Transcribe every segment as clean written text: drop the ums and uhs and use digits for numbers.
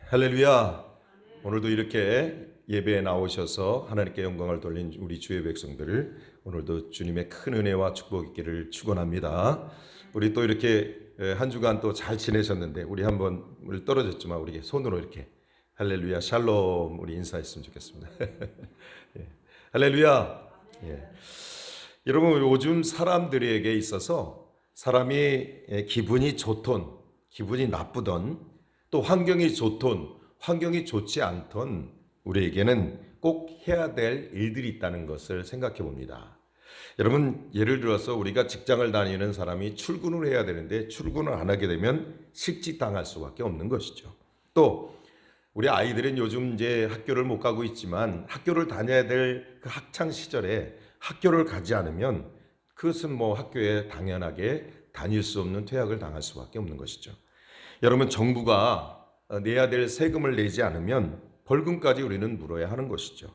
할렐루야. 오늘도 이렇게 예배에 나오셔서 하나님께 영광을 돌린 우리 주의 백성들을 오늘도 주님의 큰 은혜와 축복 있기를 축원합니다. 우리 또 이렇게 한 주간 또 잘 지내셨는데 우리 한번 우리 떨어졌지만 우리 손으로 이렇게 할렐루야 샬롬 우리 인사했으면 좋겠습니다. 예. 할렐루야. 예. 여러분 요즘 사람들에게 있어서 사람이 기분이 좋던 기분이 나쁘던 또 환경이 좋던 환경이 좋지 않던 우리에게는 꼭 해야 될 일들이 있다는 것을 생각해 봅니다. 여러분 예를 들어서 우리가 직장을 다니는 사람이 출근을 해야 되는데 출근을 안 하게 되면 실직당할 수밖에 없는 것이죠. 또 우리 아이들은 요즘 이제 학교를 못 가고 있지만 학교를 다녀야 될 그 학창 시절에 학교를 가지 않으면 그것은 뭐 학교에 당연하게 다닐 수 없는 퇴학을 당할 수밖에 없는 것이죠. 여러분 정부가 내야 될 세금을 내지 않으면 벌금까지 우리는 물어야 하는 것이죠.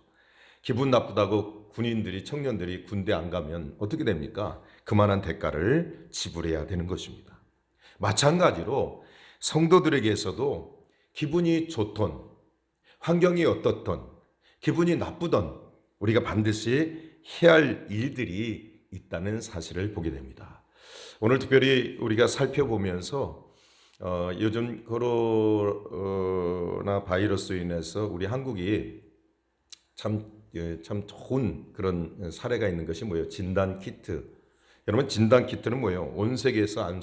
기분 나쁘다고 군인들이 청년들이 군대 안 가면 어떻게 됩니까? 그만한 대가를 지불해야 되는 것입니다. 마찬가지로 성도들에게서도 기분이 좋던 환경이 어떻던 기분이 나쁘던 우리가 반드시 해야 할 일들이 있다는 사실을 보게 됩니다. 오늘 특별히 우리가 살펴보면서 요즘 코로나 바이러스로 인해서 우리 한국이 참 좋은 그런 사례가 있는 것이 뭐예요? 진단 키트. 여러분 진단 키트는 뭐예요? 온 세계에서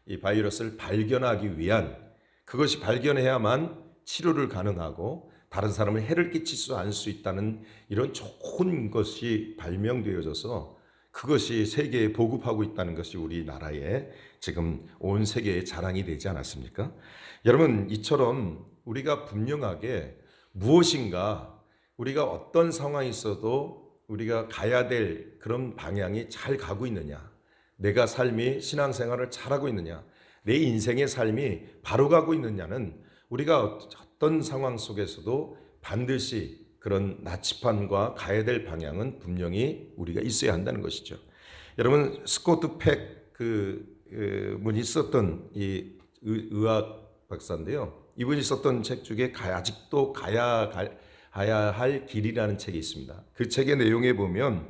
이 바이러스를 발견하기 위한 그것이 발견해야만 치료를 가능하고 다른 사람을 해를 끼칠 않을 수 있다는 이런 좋은 것이 발명되어져서 그것이 세계에 보급하고 있다는 것이 우리나라의 지금 온 세계의 자랑이 되지 않았습니까? 여러분 이처럼 우리가 분명하게 무엇인가 우리가 어떤 상황이 있어도 우리가 가야 될 그런 방향이 잘 가고 있느냐, 내가 삶이 신앙생활을 잘하고 있느냐, 내 인생의 삶이 바로 가고 있느냐는 우리가 어떤 상황 속에서도 반드시 그런 나치판과 가야 될 방향은 분명히 우리가 있어야 한다는 것이죠. 여러분 스코트 팩 분이 썼던 이 의학 박사인데요. 이분이 썼던 책 중에 아직도 가야 할 길이라는 책이 있습니다. 그 책의 내용에 보면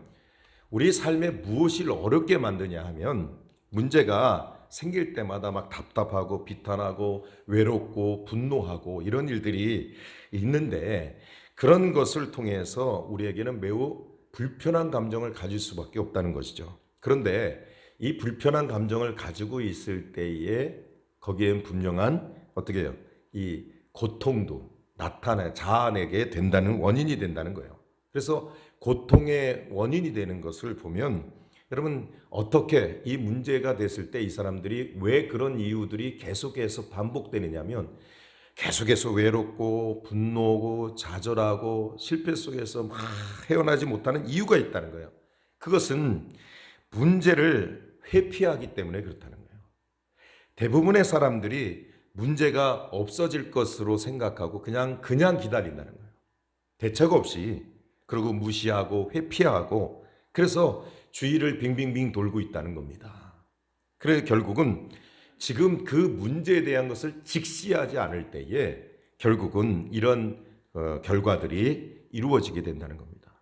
우리 삶에 무엇을 어렵게 만드냐 하면 문제가 생길 때마다 막 답답하고 비탄하고 외롭고 분노하고 이런 일들이 있는데 그런 것을 통해서 우리에게는 매우 불편한 감정을 가질 수밖에 없다는 것이죠. 그런데 이 불편한 감정을 가지고 있을 때에 거기엔 분명한 어떻게 해요? 이 고통도 자아내게 된다는 원인이 된다는 거예요. 그래서 고통의 원인이 되는 것을 보면 여러분 어떻게 이 문제가 됐을 때 이 사람들이 왜 그런 이유들이 계속해서 반복되느냐면 계속해서 외롭고 분노하고 좌절하고 실패 속에서 막 헤어나지 못하는 이유가 있다는 거예요. 그것은 문제를 회피하기 때문에 그렇다는 거예요. 대부분의 사람들이 문제가 없어질 것으로 생각하고 그냥 기다린다는 거예요. 대책 없이 그리고 무시하고 회피하고 그래서 주위를 빙빙빙 돌고 있다는 겁니다. 그래서 결국은 지금 그 문제에 대한 것을 직시하지 않을 때에 결국은 이런 결과들이 이루어지게 된다는 겁니다.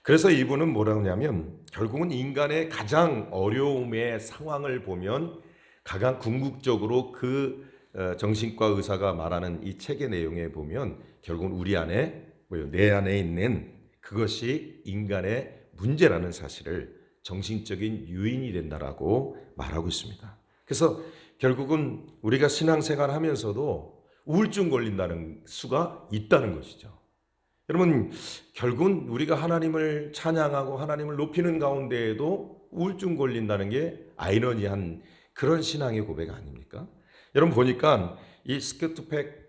그래서 이분은 뭐라고 하냐면 결국은 인간의 가장 어려움의 상황을 보면 가장 궁극적으로 그 정신과 의사가 말하는 이 책의 내용에 보면 결국은 우리 안에 내 안에 있는 그것이 인간의 문제라는 사실을 정신적인 유인이 된다라고 말하고 있습니다. 그래서 결국은 우리가 신앙생활 하면서도 우울증 걸린다는 수가 있다는 것이죠. 여러분 결국은 우리가 하나님을 찬양하고 하나님을 높이는 가운데에도 우울증 걸린다는 게 아이러니한 그런 신앙의 고백 아닙니까? 여러분 보니까 이 스코트팩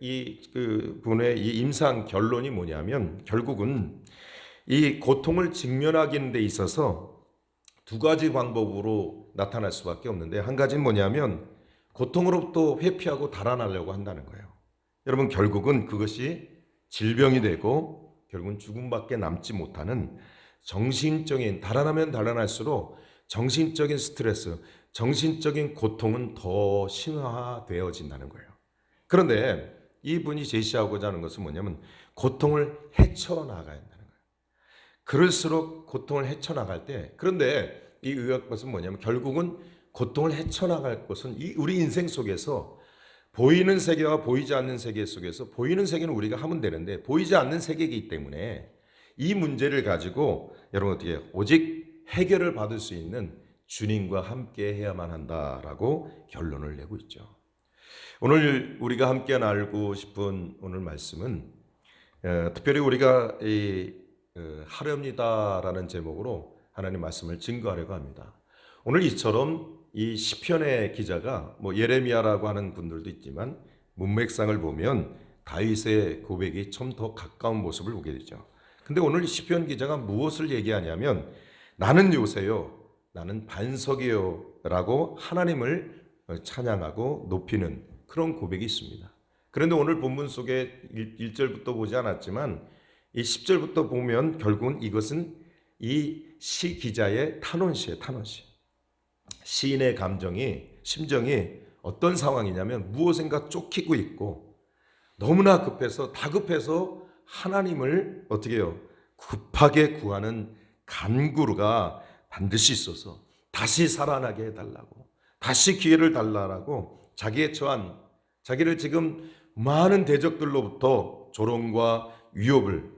그 분의 이 임상 결론이 뭐냐면 결국은 이 고통을 직면하기는 데 있어서 두 가지 방법으로 나타날 수밖에 없는데 한 가지는 뭐냐면 고통으로부터 회피하고 달아나려고 한다는 거예요. 여러분 결국은 그것이 질병이 되고 결국은 죽음밖에 남지 못하는 정신적인 달아나면 달아날수록 정신적인 스트레스, 정신적인 고통은 더 심화되어진다는 거예요. 그런데 이분이 제시하고자 하는 것은 뭐냐면 고통을 헤쳐나가야 한다는 거예요. 그럴수록 고통을 헤쳐나갈 때, 그런데 이 의학것은 뭐냐면 결국은 고통을 헤쳐나갈 것은 우리 인생 속에서 보이는 세계와 보이지 않는 세계 속에서 보이는 세계는 우리가 하면 되는데 보이지 않는 세계이기 때문에 이 문제를 가지고 여러분 어떻게 해요? 오직 해결을 받을 수 있는 주님과 함께 해야만 한다라고 결론을 내고 있죠. 오늘 우리가 함께 나누고 싶은 오늘 말씀은 특별히 우리가 하렵니다라는 제목으로 하나님 말씀을 증거하려고 합니다. 오늘 이처럼 이 시편의 기자가 예레미야라고 하는 분들도 있지만 문맥상을 보면 다윗의 고백이 좀 더 가까운 모습을 보게 되죠. 근데 오늘 시편 기자가 무엇을 얘기하냐면 나는 요새요, 나는 반석이요 라고 하나님을 찬양하고 높이는 그런 고백이 있습니다. 그런데 오늘 본문 속에 1절부터 보지 않았지만 이 10절부터 보면 결국은 이것은 이 시 기자의 탄원시예요. 탄원시. 시인의 심정이 어떤 상황이냐면 무엇인가 쫓기고 있고 너무나 다급해서 하나님을 어떻게 해요? 급하게 구하는 간구가 반드시 있어서 다시 살아나게 해달라고, 다시 기회를 달라고 자기를 지금 많은 대적들로부터 조롱과 위협을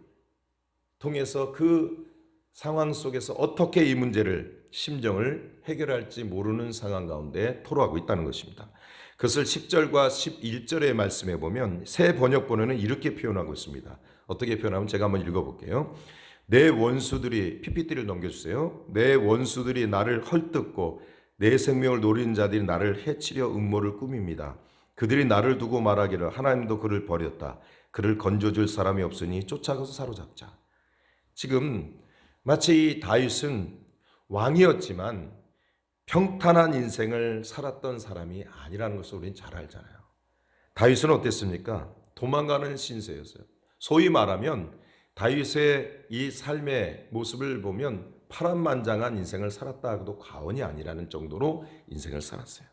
통해서 그 상황 속에서 어떻게 이 문제를 심정을 해결할지 모르는 상황 가운데 토로하고 있다는 것입니다. 그것을 10절과 11절의 말씀에 보면 새 번역본에는 이렇게 표현하고 있습니다. 어떻게 표현하면 제가 한번 읽어볼게요. 내 원수들이, PPT를 넘겨주세요. 내 원수들이 나를 헐뜯고 내 생명을 노리는 자들이 나를 해치려 음모를 꾸밉니다. 그들이 나를 두고 말하기를 하나님도 그를 버렸다. 그를 건져줄 사람이 없으니 쫓아가서 사로잡자. 지금 마치 이 다윗은 왕이었지만 평탄한 인생을 살았던 사람이 아니라는 것을 우리는 잘 알잖아요. 다윗은 어땠습니까? 도망가는 신세였어요. 소위 말하면 다윗의 이 삶의 모습을 보면 파란만장한 인생을 살았다 해도 과언이 아니라는 정도로 인생을 살았어요.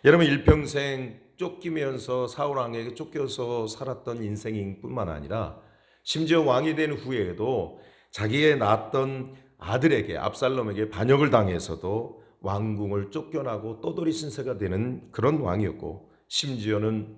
여러분 일평생 쫓기면서 사울 왕에게 쫓겨서 살았던 인생인 뿐만 아니라 심지어 왕이 된 후에도 자기의 낳았던 아들에게 압살롬에게 반역을 당해서도 왕궁을 쫓겨나고 떠돌이 신세가 되는 그런 왕이었고 심지어는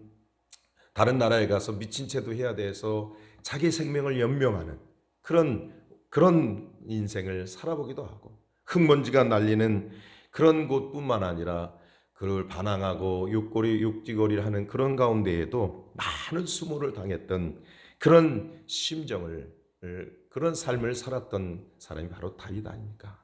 다른 나라에 가서 미친 채도 해야 돼서 자기 생명을 연명하는 그런 인생을 살아보기도 하고 흙먼지가 날리는 그런 곳뿐만 아니라 그를 반항하고 육지거리를 하는 그런 가운데에도 많은 수모를 당했던 그런 그런 삶을 살았던 사람이 바로 다윗 아닙니까?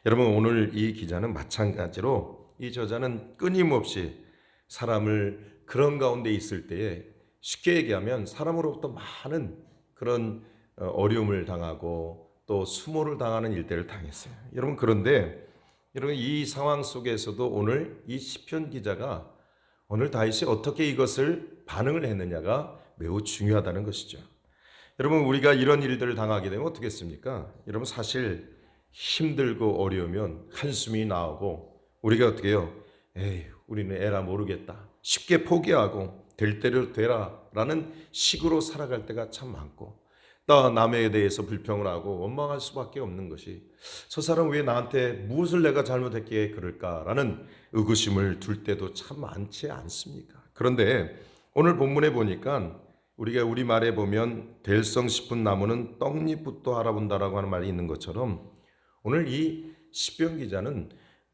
여러분 오늘 이 기자는 마찬가지로 이 저자는 끊임없이 사람을 그런 가운데 있을 때에 쉽게 얘기하면 사람으로부터 많은 그런 어려움을 당하고 또 수모를 당하는 일들을 당했어요. 여러분 그런데 여러분 이 상황 속에서도 오늘 이 시편 기자가 오늘 다윗이 어떻게 이것을 반응을 했느냐가 매우 중요하다는 것이죠. 여러분 우리가 이런 일들을 당하게 되면 어떻게 했습니까? 여러분 사실 힘들고 어려우면 한숨이 나오고 우리가 어떻게 해요? 에이 우리는 에라 모르겠다. 쉽게 포기하고 될 대로 되라 라는 식으로 살아갈 때가 참 많고 또 남에 대해서 불평을 하고 원망할 수밖에 없는 것이 저 사람 왜 나한테 무엇을 내가 잘못했기에 그럴까라는 의구심을 둘 때도 참 많지 않습니까? 그런데 오늘 본문에 보니까 우리가 우리말에 보면 될성 싶은 나무는 떡잎부터 알아본다라고 하는 말이 있는 것처럼 오늘 이 시편 기자는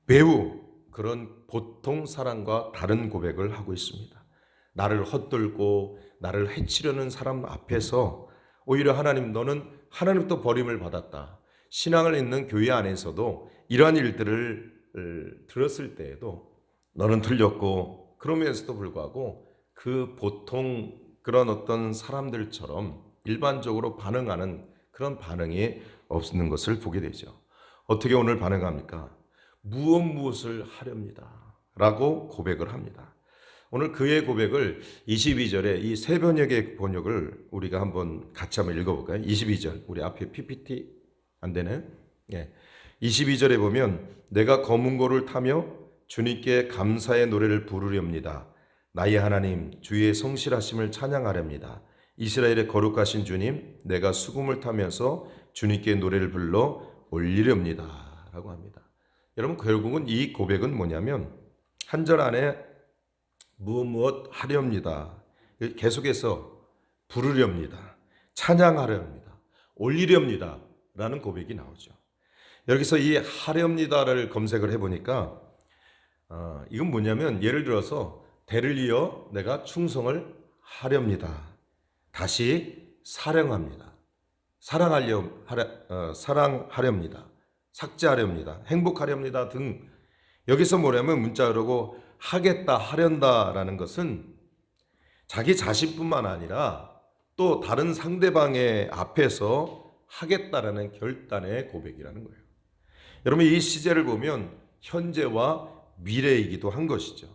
매우 그런 보통 사람과 다른 고백을 하고 있습니다. 나를 헛돌고 나를 해치려는 사람 앞에서 오히려 하나님 너는 하나님부터 버림을 받았다. 신앙을 있는 교회 안에서도 이러한 일들을 들었을 때에도 너는 틀렸고 그러면서도 불구하고 그 보통 그런 어떤 사람들처럼 일반적으로 반응하는 그런 반응이 없는 것을 보게 되죠. 어떻게 오늘 반응합니까? 무엇을 하렵니다. 라고 고백을 합니다. 오늘 그의 고백을 22절에 이 세 번역의 우리가 한번 같이 한번 읽어볼까요? 22절 우리 앞에 PPT 안 되네. 22절에 보면 내가 검은 고를 타며 주님께 감사의 노래를 부르렵니다. 나의 하나님 주의 성실하심을 찬양하렵니다. 이스라엘의 거룩하신 주님, 내가 수금을 타면서 주님께 노래를 불러 올리렵니다 라고 합니다. 여러분, 결국은 이 고백은 뭐냐면 한 절 안에 무엇 하렵니다, 계속해서 부르렵니다, 찬양하렵니다, 올리렵니다 라는 고백이 나오죠. 여기서 이 하렵니다를 검색을 해보니까 이건 뭐냐면, 예를 들어서 대를 이어 내가 충성을 하렵니다, 다시 사랑합니다, 사랑하렵니다, 삭제하렵니다, 행복하렵니다 등, 여기서 뭐냐면 문자로고 하겠다, 하련다라는 것은 자기 자신뿐만 아니라 또 다른 상대방의 앞에서 하겠다라는 결단의 고백이라는 거예요. 여러분, 이 시제를 보면 현재와 미래이기도 한 것이죠.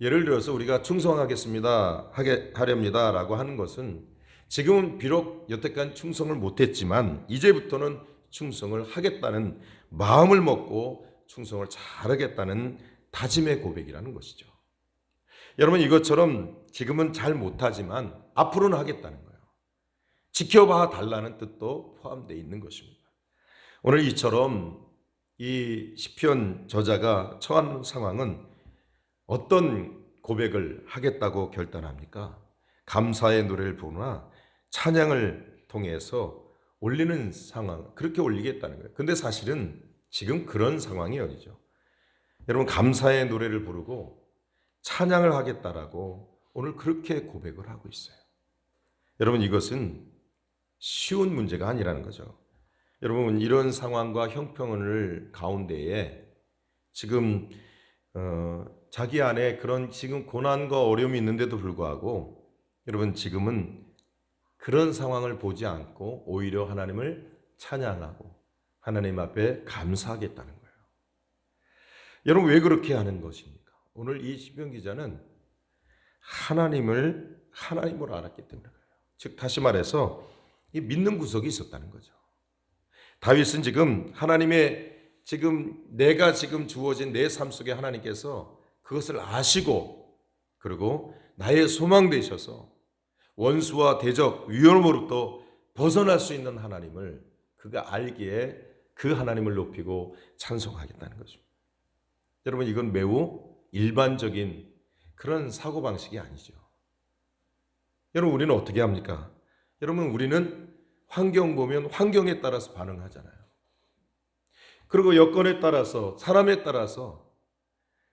예를 들어서 우리가 충성하겠습니다, 하렵니다 라고 하는 것은 지금은 비록 여태까지 충성을 못했지만 이제부터는 충성을 하겠다는 마음을 먹고 충성을 잘하겠다는 다짐의 고백이라는 것이죠. 여러분, 이것처럼 지금은 잘 못하지만 앞으로는 하겠다는 거예요. 지켜봐 달라는 뜻도 포함되어 있는 것입니다. 오늘 이처럼 이 시편 저자가 처한 상황은 어떤 고백을 하겠다고 결단합니까? 감사의 노래를 부르나 찬양을 통해서 올리는 상황, 그렇게 올리겠다는 거예요. 근데 사실은 지금 그런 상황이 아니죠. 여러분, 감사의 노래를 부르고 찬양을 하겠다라고 오늘 그렇게 고백을 하고 있어요. 여러분, 이것은 쉬운 문제가 아니라는 거죠. 여러분, 이런 상황과 형편을 가운데에 지금 자기 안에 그런 지금 고난과 어려움이 있는데도 불구하고 여러분, 지금은 그런 상황을 보지 않고 오히려 하나님을 찬양하고 하나님 앞에 감사하겠다는 거예요. 여러분, 왜 그렇게 하는 것입니까? 오늘 이 시편 기자는 하나님을 알았기 때문에 그래요. 즉, 다시 말해서 이 믿는 구석이 있었다는 거죠. 다윗은 지금 하나님의 지금 내가 지금 주어진 내 삶 속에 하나님께서 그것을 아시고, 그리고 나의 소망 되셔서 원수와 대적 위험으로부터 벗어날 수 있는 하나님을 그가 알기에 그 하나님을 높이고 찬송하겠다는 거죠. 여러분, 이건 매우 일반적인 그런 사고방식이 아니죠. 여러분, 우리는 어떻게 합니까? 여러분, 우리는 환경 보면 환경에 따라서 반응하잖아요. 그리고 여건에 따라서, 사람에 따라서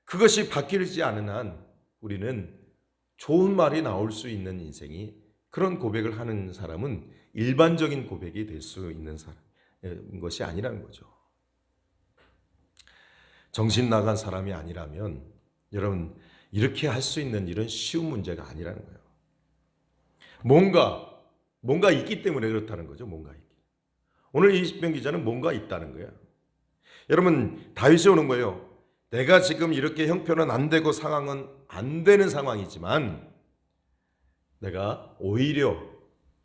그것이 바뀌지 않은 한 우리는 좋은 말이 나올 수 있는 인생이, 그런 고백을 하는 사람은 일반적인 고백이 될 수 있는 것이 아니라는 거죠. 정신 나간 사람이 아니라면 여러분, 이렇게 할 수 있는 이런 쉬운 문제가 아니라는 거예요. 뭔가 있기 때문에 그렇다는 거죠. 뭔가 있기. 오늘 이 시편 기자는 뭔가 있다는 거예요. 여러분, 다윗이 오는 거예요. 내가 지금 이렇게 형편은 안 되고 상황은 안 되는 상황이지만 오히려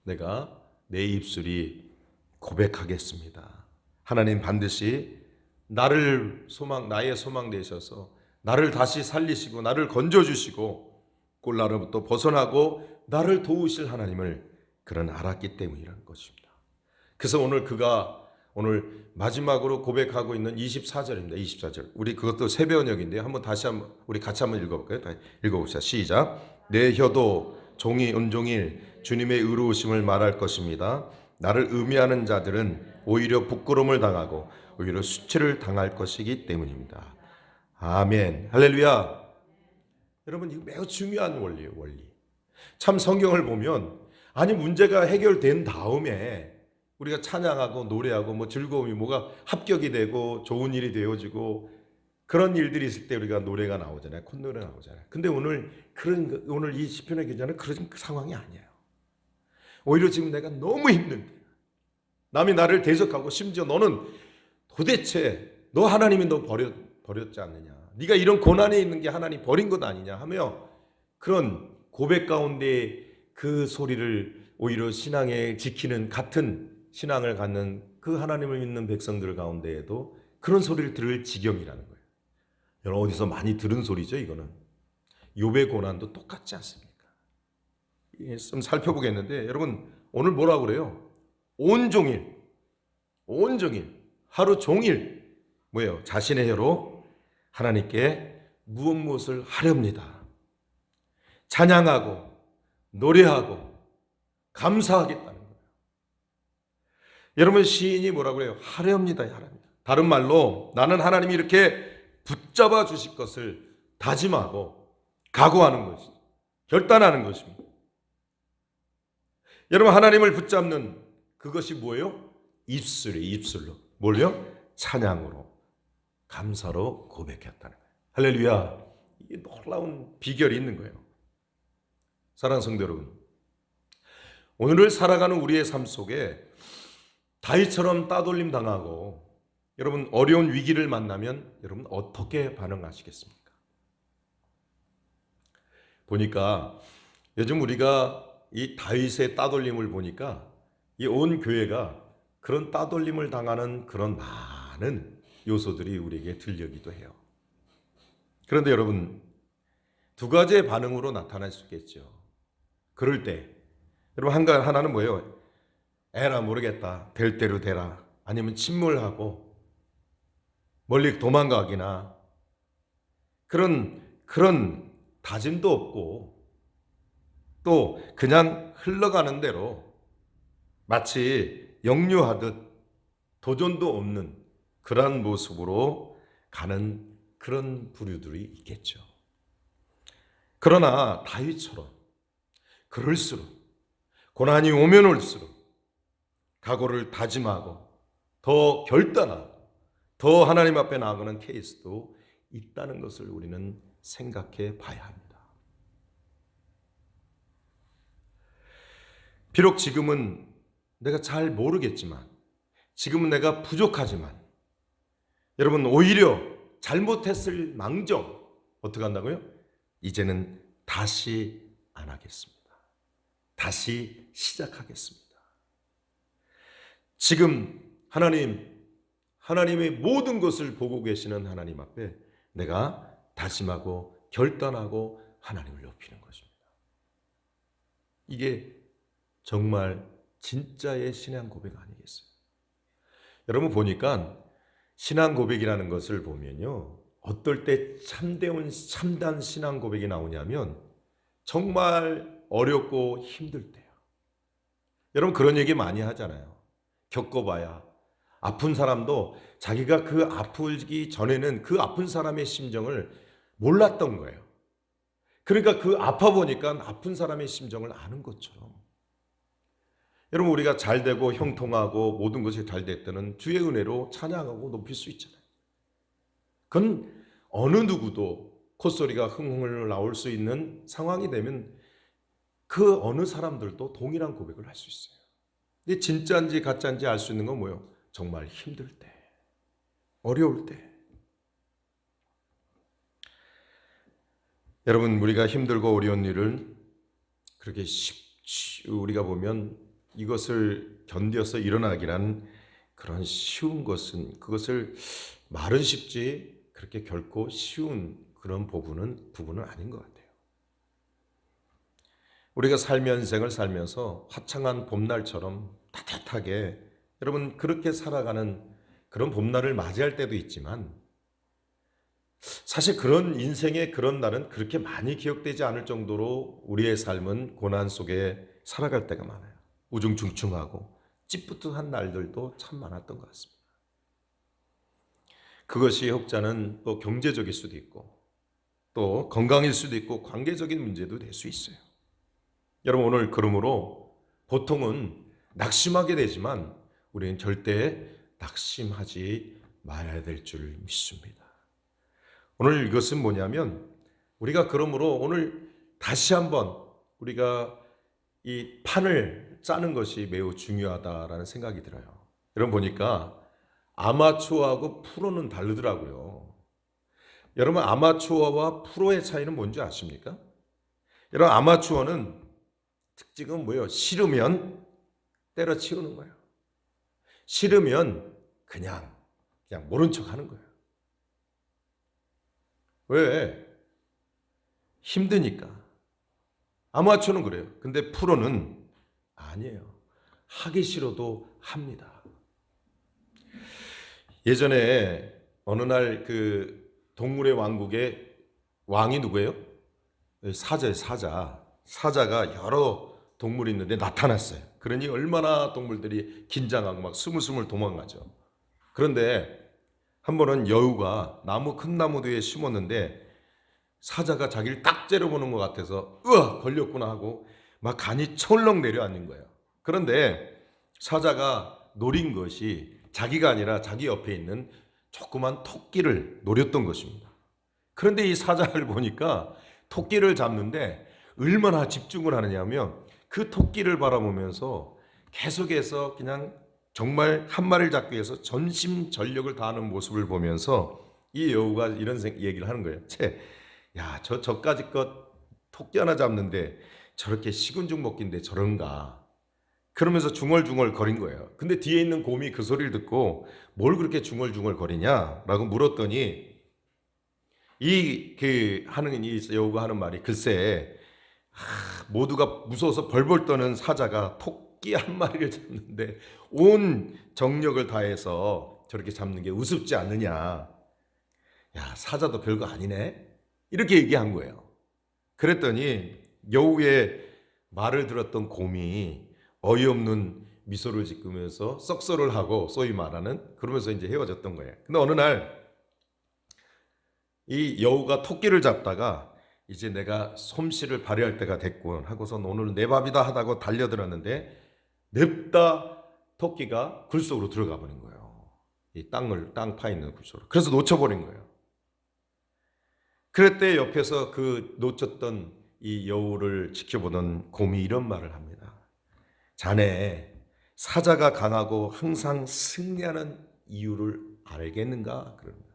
내가 내 입술이 고백하겠습니다. 하나님 반드시 나의 소망 되셔서 나를 다시 살리시고 나를 건져주시고 꼴나로부터 벗어나고 나를 도우실 하나님을 그런 알았기 때문이라는 것입니다. 그래서 오늘 마지막으로 고백하고 있는 24절입니다. 24절. 우리 그것도 세배언역인데요. 우리 같이 한번 읽어볼까요? 읽어봅시다. 시작. 내 혀도 종이 온종일 주님의 의로우심을 말할 것입니다. 나를 음해하는 자들은 오히려 부끄러움을 당하고 오히려 수치를 당할 것이기 때문입니다. 아멘. 할렐루야. 여러분, 이거 매우 중요한 원리예요. 원리. 참 성경을 보면 문제가 해결된 다음에 우리가 찬양하고 노래하고 즐거움이 뭐가 합격이 되고 좋은 일이 되어지고 그런 일들이 있을 때 우리가 노래가 나오잖아요. 콧노래 나오잖아요. 근데 오늘 이 시편의 기자는 그런 상황이 아니에요. 오히려 지금 내가 너무 힘든데 남이 나를 대적하고 심지어 너는 도대체 너 하나님이 너 버렸지 않느냐, 네가 이런 고난에 있는 게 하나님 버린 것 아니냐 하며 그런 고백 가운데 그 소리를 오히려 신앙에 지키는 같은 신앙을 갖는 그 하나님을 믿는 백성들 가운데에도 그런 소리를 들을 지경이라는 거예요. 여러분, 어디서 많이 들은 소리죠. 이거는 욥의 고난도 똑같지 않습니까? 좀 살펴보겠는데 여러분 오늘 뭐라고 그래요? 온종일 하루 종일 뭐예요? 자신의 혀로 하나님께 무엇을 하렵니다. 찬양하고 노래하고 감사하겠다는 거예요. 여러분 시인이 뭐라고 그래요? 하렵니다. 하렵니다. 다른 말로 나는 하나님이 이렇게 붙잡아 주실 것을 다짐하고 각오하는 것이 결단하는 것입니다. 여러분 하나님을 붙잡는 그것이 뭐예요? 입술로 뭘요? 찬양으로 감사로 고백했다는 거예요. 할렐루야. 이게 놀라운 비결이 있는 거예요. 사랑하는 성도 여러분, 오늘을 살아가는 우리의 삶 속에 다윗처럼 따돌림 당하고 여러분 어려운 위기를 만나면 여러분 어떻게 반응하시겠습니까? 보니까 요즘 우리가 이 다윗의 따돌림을 보니까 이 온 교회가 그런 따돌림을 당하는 그런 많은 요소들이 우리에게 들려기도 해요. 그런데 여러분 두 가지의 반응으로 나타날 수 있겠죠. 그럴 때 여러분 하나는 뭐예요? 에라 모르겠다. 될 대로 되라. 아니면 침몰하고 멀리 도망가기나 그런 다짐도 없고 또 그냥 흘러가는 대로 마치 역류하듯 도전도 없는 그러한 모습으로 가는 그런 부류들이 있겠죠. 그러나 다윗처럼 그럴수록 고난이 오면 올수록 각오를 다짐하고 더 결단하고 더 하나님 앞에 나아가는 케이스도 있다는 것을 우리는 생각해 봐야 합니다. 비록 지금은 내가 잘 모르겠지만 지금은 내가 부족하지만 여러분 오히려 잘못했을 망정 어떻게 한다고요? 이제는 다시 안 하겠습니다. 다시 시작하겠습니다. 지금 하나님의 모든 것을 보고 계시는 하나님 앞에 내가 다짐하고 결단하고 하나님을 높이는 것입니다. 이게 정말 진짜의 신앙 고백 아니겠어요? 여러분 보니까 신앙 고백이라는 것을 보면요. 어떨 때 참단 신앙 고백이 나오냐면 정말 어렵고 힘들 때요. 여러분 그런 얘기 많이 하잖아요. 겪어봐야 아픈 사람도 자기가 그 아프기 전에는 그 아픈 사람의 심정을 몰랐던 거예요. 그러니까 그 아파 보니까 아픈 사람의 심정을 아는 것처럼 여러분 우리가 잘 되고 형통하고 모든 것이 잘 될 때는 주의 은혜로 찬양하고 높일 수 있잖아요. 그건 어느 누구도 콧소리가 흥흥 나올 수 있는 상황이 되면 그 어느 사람들도 동일한 고백을 할 수 있어요. 근데 진짜인지 가짜인지 알 수 있는 건 뭐예요? 정말 힘들 때, 어려울 때. 여러분 우리가 힘들고 어려운 일을 그렇게 우리가 보면 이것을 견뎌서 일어나기란 그런 쉬운 것은 그것을 말은 쉽지 그렇게 결코 쉬운 그런 부분은 아닌 것 같아요. 우리가 삶의 인생을 살면서 화창한 봄날처럼 따뜻하게 여러분 그렇게 살아가는 그런 봄날을 맞이할 때도 있지만 사실 그런 인생의 그런 날은 그렇게 많이 기억되지 않을 정도로 우리의 삶은 고난 속에 살아갈 때가 많아요. 우중충충하고 찌뿌듯한 날들도 참 많았던 것 같습니다. 그것이 혹자는 또 경제적일 수도 있고 또 건강일 수도 있고 관계적인 문제도 될 수 있어요. 여러분 오늘 그러므로 보통은 낙심하게 되지만 우리는 절대 낙심하지 말아야 될 줄 믿습니다. 오늘 이것은 뭐냐면 우리가 그러므로 오늘 다시 한번 우리가 이 판을 짜는 것이 매우 중요하다라는 생각이 들어요. 여러분 보니까 아마추어하고 프로는 다르더라고요. 여러분 아마추어와 프로의 차이는 뭔지 아십니까? 여러분 아마추어는 특징은 뭐예요? 싫으면 때려치우는 거예요. 싫으면 그냥 모른 척 하는 거예요. 왜? 힘드니까. 아마추어는 그래요. 근데 프로는 아니에요. 하기 싫어도 합니다. 예전에 어느 날 그 동물의 왕국의 왕이 누구예요? 사자예요, 사자. 사자가 여러 동물이 있는데 나타났어요. 그러니 얼마나 동물들이 긴장하고 막 스물스물 도망가죠. 그런데 한 번은 여우가 큰 나무 뒤에 숨었는데 사자가 자기를 딱 째려보는 것 같아서 으아 걸렸구나 하고 막 간이 철렁 내려앉는 거예요. 그런데 사자가 노린 것이 자기가 아니라 자기 옆에 있는 조그만 토끼를 노렸던 것입니다. 그런데 이 사자를 보니까 토끼를 잡는데 얼마나 집중을 하느냐면 그 토끼를 바라보면서 계속해서 그냥 정말 한 마리를 잡기 위해서 전심전력을 다하는 모습을 보면서 이 여우가 이런 얘기를 하는 거예요. 야, 저까지 것 토끼 하나 잡는데 저렇게 식은죽 먹긴데 저런가. 그러면서 중얼중얼 거린 거예요. 근데 뒤에 있는 곰이 그 소리를 듣고 뭘 그렇게 중얼중얼 거리냐라고 물었더니 이 여우가 하는 말이 글쎄, 모두가 무서워서 벌벌 떠는 사자가 토끼 한 마리를 잡는데 온 정력을 다해서 저렇게 잡는 게 우습지 않느냐. 야, 사자도 별거 아니네. 이렇게 얘기한 거예요. 그랬더니 여우의 말을 들었던 곰이 어이없는 미소를 짓으면서 썩소를 하고 소위 말하는 그러면서 이제 헤어졌던 거예요. 근데 어느 날 이 여우가 토끼를 잡다가 이제 내가 솜씨를 발휘할 때가 됐군 하고선 오늘 내 밥이다 하다고 달려들었는데 냅다 토끼가 굴 속으로 들어가 버린 거예요. 이 땅 파 있는 굴 속으로. 그래서 놓쳐버린 거예요. 그랬대 옆에서 그 놓쳤던 이 여우를 지켜보던 곰이 이런 말을 합니다. 자네 사자가 강하고 항상 승리하는 이유를 알겠는가? 그럽니다.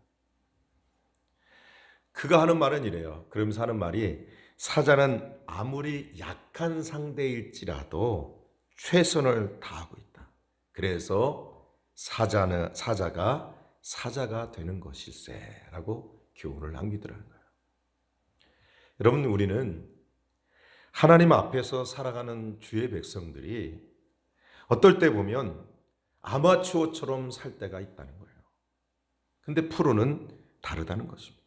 그가 하는 말은 이래요. 그러면서 하는 말이 사자는 아무리 약한 상대일지라도 최선을 다하고 있다. 그래서 사자가 되는 것일세라고 교훈을 남기더라는 거예요. 여러분, 우리는 하나님 앞에서 살아가는 주의 백성들이 어떨 때 보면 아마추어처럼 살 때가 있다는 거예요. 근데 프로는 다르다는 것입니다.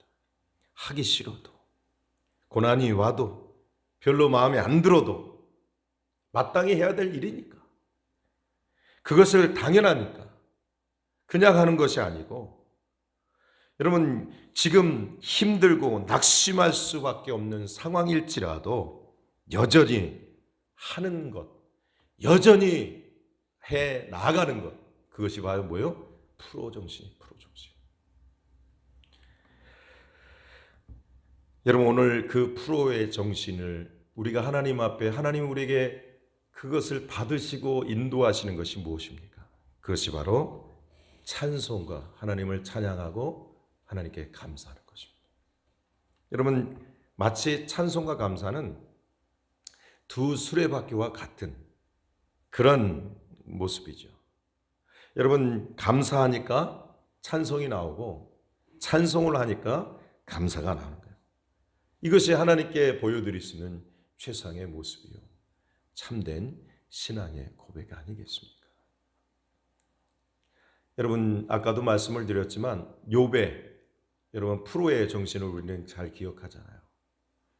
하기 싫어도, 고난이 와도, 별로 마음에 안 들어도 마땅히 해야 될 일이니까, 그것을 당연하니까 그냥 하는 것이 아니고, 여러분 지금 힘들고 낙심할 수밖에 없는 상황일지라도 여전히 하는 것, 여전히 해 나가는 것, 그것이 바로 뭐예요? 프로 정신. 여러분, 오늘 그 프로의 정신을 우리가 하나님 앞에, 하나님 우리에게 그것을 받으시고 인도하시는 것이 무엇입니까? 그것이 바로 찬송과 하나님을 찬양하고 하나님께 감사하는 것입니다. 여러분, 마치 찬송과 감사는 두 수레바퀴와 같은 그런 모습이죠. 여러분, 감사하니까 찬송이 나오고 찬송을 하니까 감사가 나오는 거예요. 이것이 하나님께 보여드릴 수 있는 최상의 모습이요, 참된 신앙의 고백 아니겠습니까? 여러분, 아까도 말씀을 드렸지만 욥의 여러분 프로의 정신을 우리는 잘 기억하잖아요.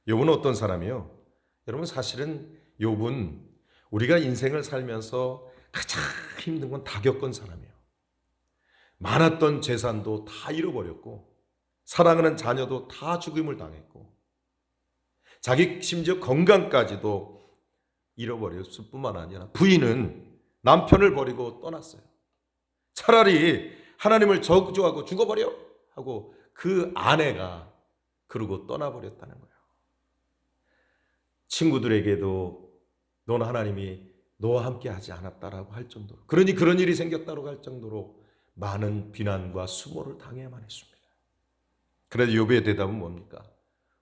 욥은 어떤 사람이요? 여러분, 사실은 욥은 우리가 인생을 살면서 가장 힘든 건 다 겪은 사람이에요. 많았던 재산도 다 잃어버렸고 사랑하는 자녀도 다 죽임을 당했고 자기 심지어 건강까지도 잃어버렸을 뿐만 아니라 부인은 남편을 버리고 떠났어요. 차라리 하나님을 저주하고 죽어버려 하고 그 아내가 그러고 떠나버렸다는 거예요. 친구들에게도 너는 하나님이 너와 함께 하지 않았다라고 할 정도로, 그러니 그런 일이 생겼다고 할 정도로 많은 비난과 수모를 당해야만 했습니다. 그래서 욥의 대답은 뭡니까?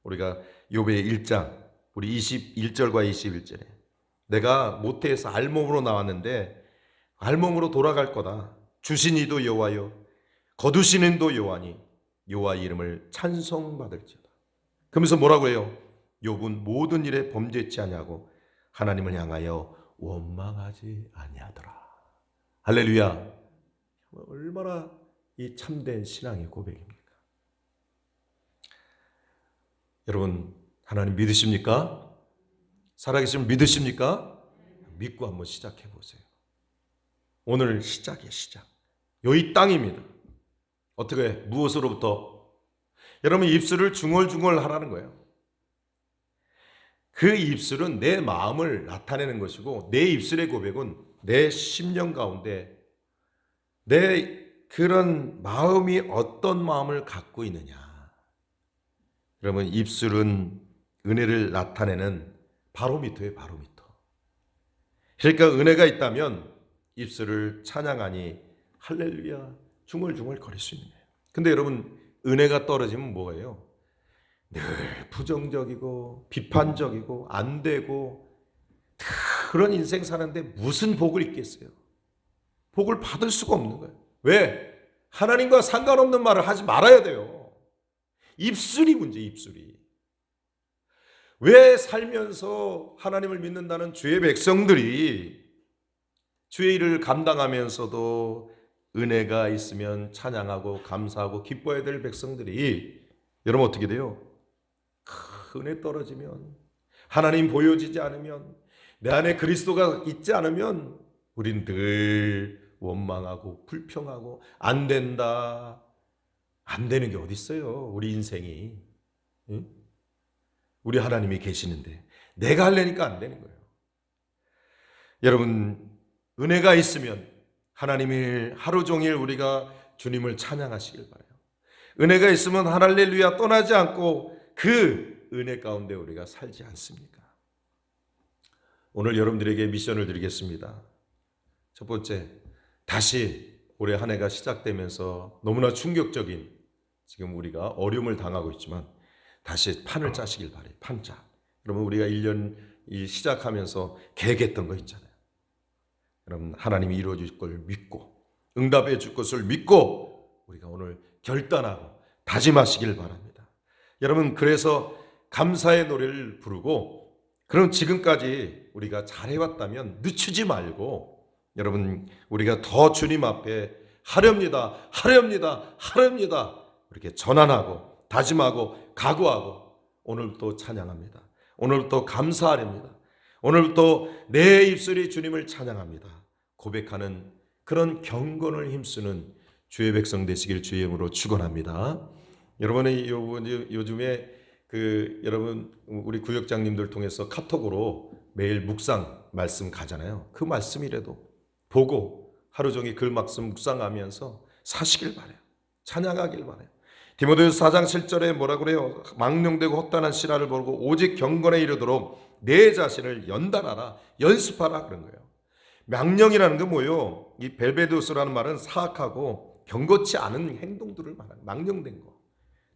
우리가 욥의 1장 우리 21절과 21절에 내가 모태에서 알몸으로 나왔는데 알몸으로 돌아갈 거다. 주신 이도 여호와요 거두시는 이도 여호와니 여호와 이름을 찬송받을지어다. 그러면서 뭐라고 해요? 욥은 모든 일에 범죄치 아니하고 하나님을 향하여 원망하지 아니하더라. 할렐루야. 얼마나 이 참된 신앙의 고백입니까? 여러분, 하나님 믿으십니까? 살아계시면 믿으십니까? 믿고 한번 시작해 보세요. 오늘 시작이에요, 시작. 여기 땅입니다. 어떻게, 무엇으로부터? 여러분, 입술을 중얼중얼 하라는 거예요. 그 입술은 내 마음을 나타내는 것이고, 내 입술의 고백은 내 심령 가운데 내 그런 마음이 어떤 마음을 갖고 있느냐. 여러분, 입술은 은혜를 나타내는 바로미터예요, 바로미터. 그러니까 은혜가 있다면 입술을 찬양하니 할렐루야 중얼중얼 거릴 수 있는 거예요. 근데 여러분, 은혜가 떨어지면 뭐예요? 늘 부정적이고 비판적이고 안 되고 그런 인생 사는데 무슨 복을 있겠어요? 복을 받을 수가 없는 거예요. 왜? 하나님과 상관없는 말을 하지 말아야 돼요. 입술이 문제, 입술이. 왜 살면서 하나님을 믿는다는 주의 백성들이 주의 일을 감당하면서도 은혜가 있으면 찬양하고 감사하고 기뻐해야 될 백성들이 여러분 어떻게 돼요? 은혜 떨어지면, 하나님 보여지지 않으면, 내 안에 그리스도가 있지 않으면 우린 늘 원망하고 불평하고 안 된다. 안 되는 게 어디 있어요? 우리 인생이. 응? 우리 하나님이 계시는데 내가 하려니까 안 되는 거예요. 여러분, 은혜가 있으면 하나님을 하루 종일 우리가 주님을 찬양하시길 바라요. 은혜가 있으면 할렐루야 떠나지 않고 그 은혜 가운데 우리가 살지 않습니까? 오늘 여러분들에게 미션을 드리겠습니다. 첫 번째, 다시 올해 한 해가 시작되면서 너무나 충격적인 지금 우리가 어려움을 당하고 있지만 다시 판을 짜시길 바래요. 판자. 여러분, 우리가 1년 시작하면서 계획했던 거 있잖아요. 여러분, 하나님이 이루어 줄 걸 믿고 응답해 줄 것을 믿고 우리가 오늘 결단하고 다짐하시길 바랍니다. 여러분, 그래서 감사의 노래를 부르고, 그럼 지금까지 우리가 잘해왔다면 늦추지 말고 여러분, 우리가 더 주님 앞에 하렵니다, 하렵니다, 하렵니다 이렇게 전환하고 다짐하고 각오하고 오늘부터 찬양합니다. 오늘부터 감사하렵니다. 오늘부터 내 입술이 주님을 찬양합니다. 고백하는 그런 경건을 힘쓰는 주의 백성 되시길 주의 이름으로 축원합니다. 여러분의 요즘에 여러분 우리 구역장님들 통해서 카톡으로 매일 묵상 말씀 가잖아요. 그 말씀이라도 보고 하루 종일 그 말씀 묵상하면서 사시길 바래요. 찬양하길 바래요. 디모데후서 4장 7절에 뭐라 그래요? 망령되고 헛단한 신화를 보고 오직 경건에 이르도록 내 자신을 연단하라, 연습하라 그런 거예요. 망령이라는 건 뭐예요? 이 벨베드스라는 말은 사악하고 경고치 않은 행동들을 말하는 망령된 거.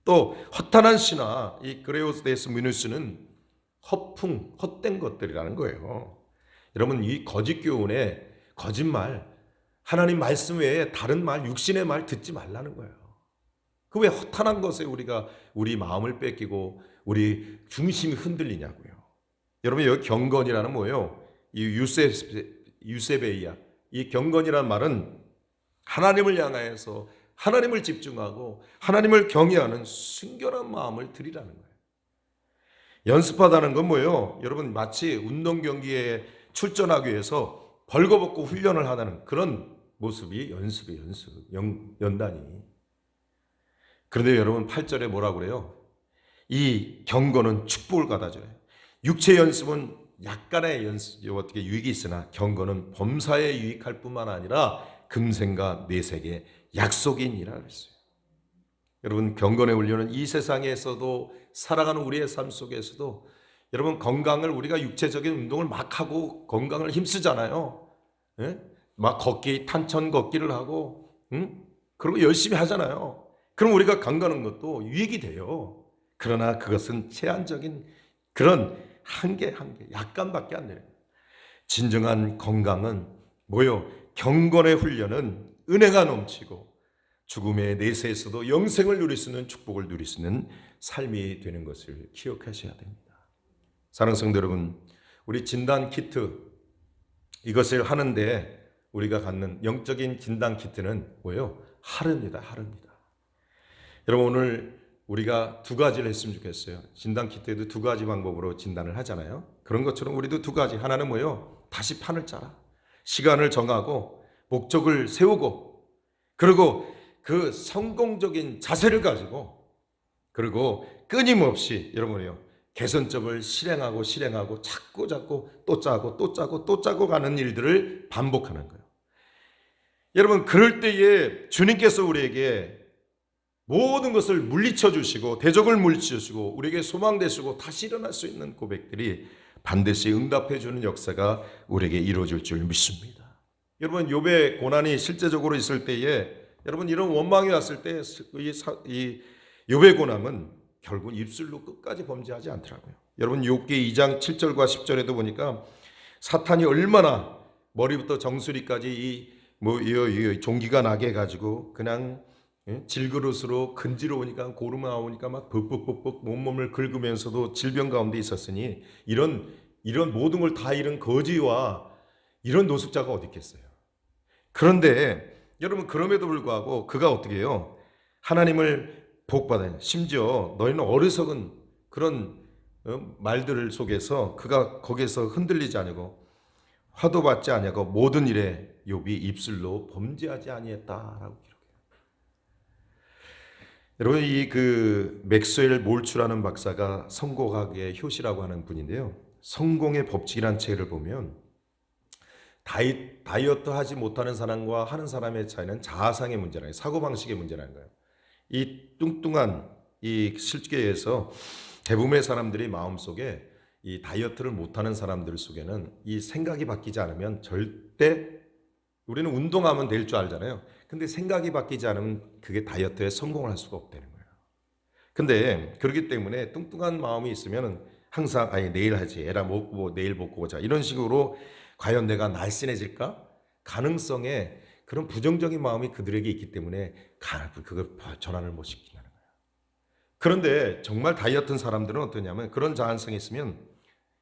또 허탄한 신화, 이 그레오데스 미누스는 허풍, 헛된 것들이라는 거예요. 여러분, 이 거짓 교훈에 거짓말, 하나님 말씀 외에 다른 말, 육신의 말 듣지 말라는 거예요. 그 왜 허탄한 것에 우리가 우리 마음을 뺏기고 우리 중심이 흔들리냐고요. 여러분, 여기 경건이라는 뭐예요? 이 유세베이야. 이 경건이라는 말은 하나님을 향하여서 하나님을 집중하고 하나님을 경외하는 순결한 마음을 드리라는 거예요. 연습하다는 건 뭐예요? 여러분, 마치 운동 경기에 출전하기 위해서 벌거벗고 훈련을 하는 그런 모습이 연습이에요. 연단이. 그런데 여러분, 8절에 뭐라고 그래요? 이 경건은 축복을 가다줘요. 육체 연습은 약간의 어떻게 유익이 있으나 경건은 범사에 유익할 뿐만 아니라 금생과 내세계 약속이니라 그랬어요. 여러분, 경건의 훈련은 이 세상에서도 살아가는 우리의 삶 속에서도 여러분, 건강을 우리가 육체적인 운동을 막 하고 건강을 힘쓰잖아요. 예? 막 걷기, 탄천 걷기를 하고, 그리고 열심히 하잖아요. 그럼 우리가 건강한 것도 유익이 돼요. 그러나 그것은 제한적인 그런 한계, 약간밖에 안 되는 거예요. 진정한 건강은 뭐요? 경건의 훈련은 은혜가 넘치고 죽음의 내세에서도 영생을 누릴 수 있는 축복을 누릴 수 있는 삶이 되는 것을 기억하셔야 됩니다. 사랑하는 성도 여러분, 우리 진단 키트 이것을 하는데 우리가 갖는 영적인 진단 키트는 뭐예요? 하루입니다. 하루입니다. 여러분, 오늘 우리가 두 가지를 했으면 좋겠어요. 진단 키트에도 두 가지 방법으로 진단을 하잖아요. 그런 것처럼 우리도 두 가지. 하나는 뭐예요? 다시 판을 짜라. 시간을 정하고 목적을 세우고, 그리고 그 성공적인 자세를 가지고, 그리고 끊임없이 여러분이요, 개선점을 실행하고 자꾸 또 짜고 가는 일들을 반복하는 거예요. 여러분, 그럴 때에 주님께서 우리에게 모든 것을 물리쳐 주시고, 대적을 물리쳐 주시고, 우리에게 소망 되시고 다시 일어날 수 있는 고백들이 반드시 응답해 주는 역사가 우리에게 이루어질 줄 믿습니다. 여러분, 욥의 고난이 실제적으로 있을 때에, 여러분, 이런 원망이 왔을 때 이 욥의 고난은 결국 입술로 끝까지 범죄하지 않더라고요. 여러분, 욥기 2장 7절과 10절에도 보니까 사탄이 얼마나 머리부터 정수리까지 이 종기가 나게 해가지고 그냥 질그릇으로 근지러우니까 고름 나오니까 막 벅벅벅벅 몸을 긁으면서도 질병 가운데 있었으니 이런 모든 걸 다 잃은 거지와 이런 노숙자가 어디 있겠어요. 그런데 여러분, 그럼에도 불구하고 그가 어떻게 해요? 하나님을 복받아요. 심지어 너희는 어리석은 그런 말들 속에서 그가 거기에서 흔들리지 아니고 화도 받지 아니하고 모든 일에 욥이 입술로 범죄하지 아니했다라고 기록해요. 여러분, 이 맥스웰 몰츠라는 박사가 성공학의 효시라고 하는 분인데요. 성공의 법칙이라는 책을 보면 다이어트 하지 못하는 사람과 하는 사람의 차이는 자아상의 문제라는, 사고방식의 문제라는 거예요. 이 뚱뚱한 이 실계에서 대부분의 사람들이 마음속에 이 다이어트를 못하는 사람들 속에는 이 생각이 바뀌지 않으면 절대, 우리는 운동하면 될 줄 알잖아요. 근데 생각이 바뀌지 않으면 그게 다이어트에 성공을 할 수가 없다는 거예요. 근데 그렇기 때문에 뚱뚱한 마음이 있으면 항상 내일 하지, 에라 먹고 내일 먹고 오자, 이런 식으로 과연 내가 날씬해질까? 가능성에 그런 부정적인 마음이 그들에게 있기 때문에 그걸 전환을 못 시킨다는 거예요. 그런데 정말 다이어트한 사람들은 어떠냐면, 그런 자한성이 있으면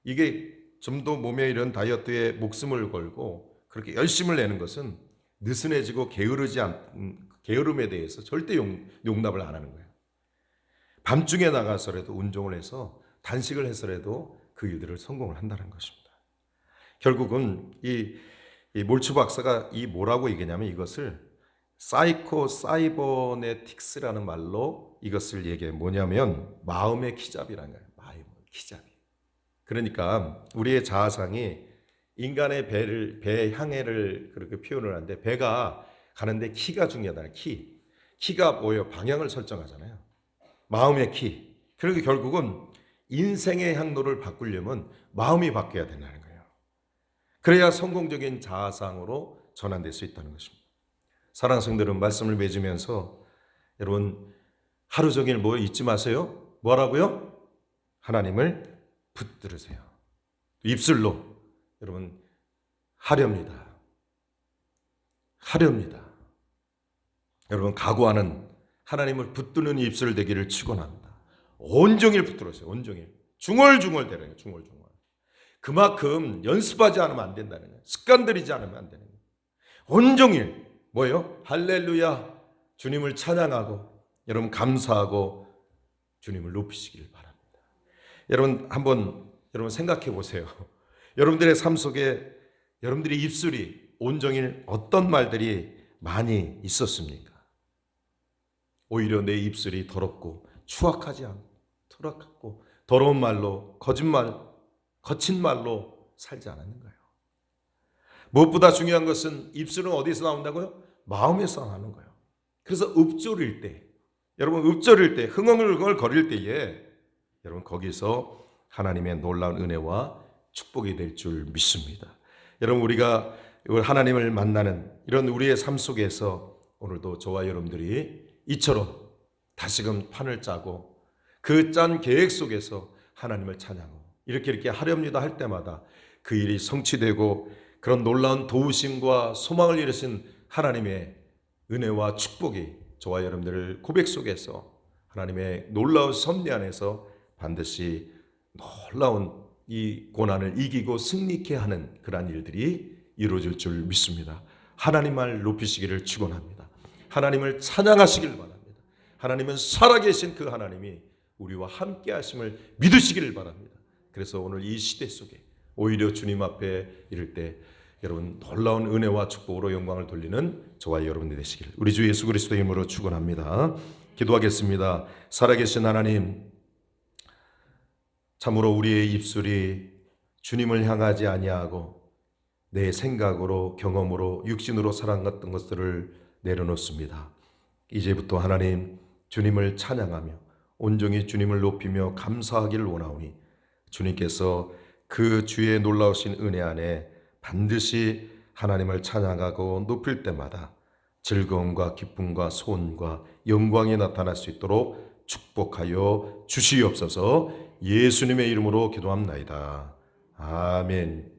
이게 좀 더 몸에 이런 다이어트에 목숨을 걸고 그렇게 열심을 내는 것은 느슨해지고 게으름에 대해서 절대 용납을 안 하는 거예요. 밤중에 나가서라도 운동을 해서 단식을 해서라도 그 일들을 성공을 한다는 것입니다. 결국은 이 몰츠 박사가 뭐라고 얘기냐면, 이것을 사이버네틱스라는 말로 이것을 얘기해. 뭐냐면 마음의 키잡이라는 거예요. 마음의 키잡이. 그러니까 우리의 자아상이 인간의 배 향해를 그렇게 표현을 하는데, 배가 가는데 키가 중요하다는 키가 뭐예요? 방향을 설정하잖아요. 마음의 키. 그리고 결국은 인생의 향로를 바꾸려면 마음이 바뀌어야 된다는 거예요. 그래야 성공적인 자아상으로 전환될 수 있다는 것입니다. 사랑하는 성도들은, 말씀을 맺으면서 여러분, 하루 종일 뭐 잊지 마세요. 뭐라고요? 하나님을 붙들으세요. 입술로 여러분, 하렵니다. 여러분, 각오하는 하나님을 붙드는 입술 되기를 축원합니다. 온종일 붙들으세요. 온종일 중얼중얼 대라요. 중얼중얼. 그만큼 연습하지 않으면 안 된다는 거예요. 습관 들이지 않으면 안 되는 거예요. 온종일 뭐예요? 할렐루야, 주님을 찬양하고 여러분 감사하고 주님을 높이시길 바랍니다. 여러분, 한번 여러분 생각해 보세요. 여러분들의 삶 속에 여러분들의 입술이 온종일 어떤 말들이 많이 있었습니까? 오히려 내 입술이 더럽고 추악하지 않고 더러운 말로, 거짓말, 거친 말로 살지 않았는 거예요. 무엇보다 중요한 것은 입술은 어디서 나온다고요? 마음에서 나오는 거예요. 그래서 읊조릴 때, 여러분 읊조릴 때, 흥얼흥얼 거릴 때에 여러분 거기서 하나님의 놀라운 은혜와 축복이 될 줄 믿습니다. 여러분, 우리가 하나님을 만나는 이런 우리의 삶 속에서 오늘도 저와 여러분들이 이처럼 다시금 판을 짜고 그 짠 계획 속에서 하나님을 찬양하고 이렇게 하렵니다 할 때마다 그 일이 성취되고 그런 놀라운 도우심과 소망을 이루신 하나님의 은혜와 축복이 저와 여러분들을 고백 속에서 하나님의 놀라운 섭리 안에서 반드시 놀라운 이 고난을 이기고 승리케 하는 그러한 일들이 이루어질 줄 믿습니다. 하나님을 높이시기를 축원합니다. 하나님을 찬양하시길 바랍니다. 하나님은 살아계신 그 하나님이 우리와 함께 하심을 믿으시기를 바랍니다. 그래서 오늘 이 시대 속에 오히려 주님 앞에 이를 때 여러분 놀라운 은혜와 축복으로 영광을 돌리는 저와 여러분이 되시기를 우리 주 예수 그리스도의 이름으로 축원합니다. 기도하겠습니다. 살아계신 하나님, 참으로 우리의 입술이 주님을 향하지 아니하고 내 생각으로 경험으로 육신으로 살아갔던 것들을 내려놓습니다. 이제부터 하나님 주님을 찬양하며 온종일 주님을 높이며 감사하기를 원하오니 주님께서 그 주의 놀라우신 은혜 안에 반드시 하나님을 찬양하고 높일 때마다 즐거움과 기쁨과 소원과 영광이 나타날 수 있도록 축복하여 주시옵소서. 예수님의 이름으로 기도합나이다. 아멘.